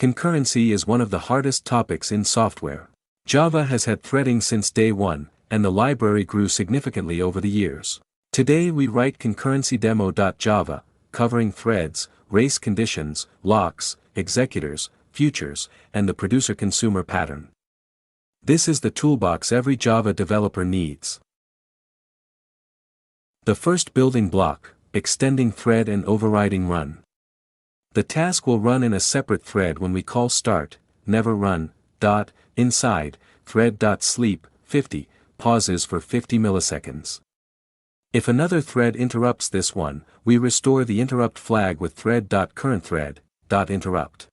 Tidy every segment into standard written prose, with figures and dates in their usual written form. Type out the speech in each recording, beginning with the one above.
Concurrency is one of the hardest topics in software. Java has had threading since day one, and the library grew significantly over the years. Today we write ConcurrencyDemo.java, covering threads, race conditions, locks, executors, futures, and the producer-consumer pattern. This is the toolbox every Java developer needs. The first building block, extending thread and overriding run. The task will run in a separate thread when we call start, never run, inside, thread.sleep, 50, pauses for 50 milliseconds. If another thread interrupts this one, we restore the interrupt flag with thread.currentThread.interrupt.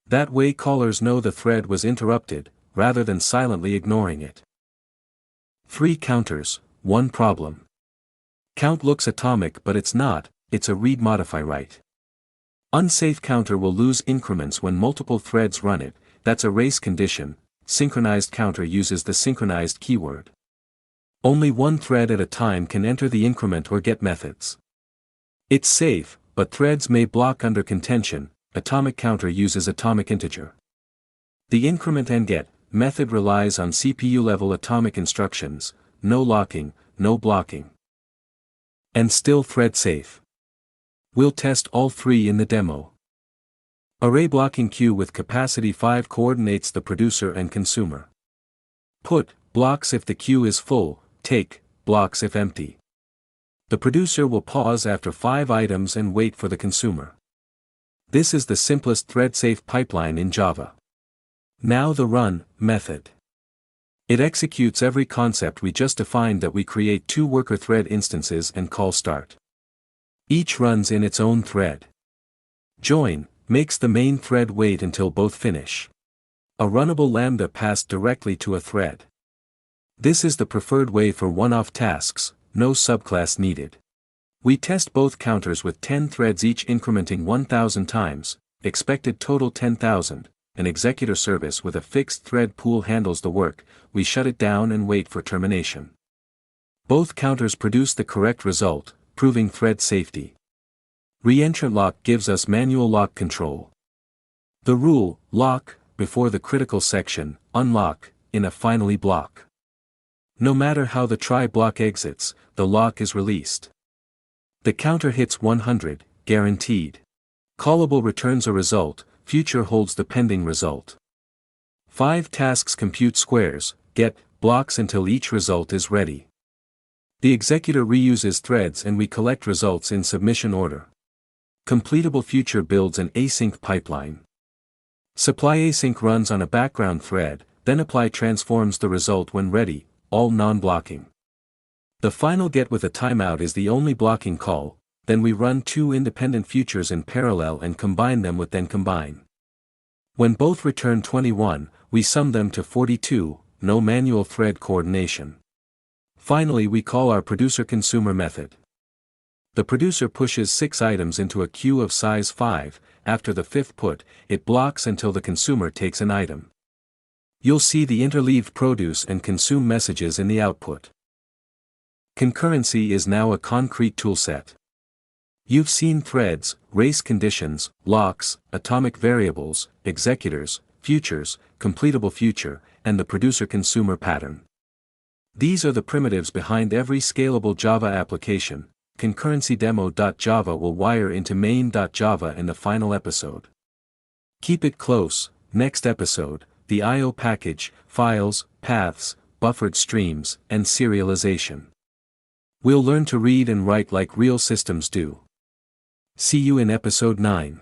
That way callers know the thread was interrupted, rather than silently ignoring it. 3 counters, 1 problem. Count looks atomic but it's not, it's a read-modify write. Unsafe counter will lose increments when multiple threads run it, that's a race condition. Synchronized counter uses the synchronized keyword. Only one thread at a time can enter the increment or get methods. It's safe, but threads may block under contention. Atomic counter uses AtomicInteger. The increment and get method relies on CPU-level atomic instructions, no locking, no blocking. And still thread safe. We'll test all 3 in the demo. Array BlockingQueue with capacity 5 coordinates the producer and consumer. Put, blocks if the queue is full, take, blocks if empty. The producer will pause after 5 items and wait for the consumer. This is the simplest thread-safe pipeline in Java. Now the run method. It executes every concept we just defined that we create 2 worker thread instances and call start. Each runs in its own thread. Join makes the main thread wait until both finish. A runnable lambda passed directly to a thread. This is the preferred way for one-off tasks, no subclass needed. We test both counters with 10 threads each incrementing 1000 times, expected total 10,000. An executor service with a fixed thread pool handles the work, we shut it down and wait for termination. Both counters produce the correct result, proving thread safety. ReentrantLock gives us manual lock control. The rule, lock, before the critical section, unlock, in a finally block. No matter how the try block exits, the lock is released. The counter hits 100, guaranteed. Callable returns a result, future holds the pending result. 5 tasks compute squares, get, blocks until each result is ready. The executor reuses threads and we collect results in submission order. CompletableFuture builds an async pipeline. Supply async runs on a background thread, then apply transforms the result when ready, all non-blocking. The final get with a timeout is the only blocking call, then we run 2 independent futures in parallel and combine them with thenCombine. When both return 21, we sum them to 42, no manual thread coordination. Finally we call our producer-consumer method. The producer pushes 6 items into a queue of size 5, after the 5th put, it blocks until the consumer takes an item. You'll see the interleaved produce and consume messages in the output. Concurrency is now a concrete toolset. You've seen threads, race conditions, locks, atomic variables, executors, futures, CompletableFuture, and the producer-consumer pattern. These are the primitives behind every scalable Java application. ConcurrencyDemo.java will wire into Main.java in the final episode. Keep it close, next episode, the I/O package, files, paths, buffered streams, and serialization. We'll learn to read and write like real systems do. See you in episode 9.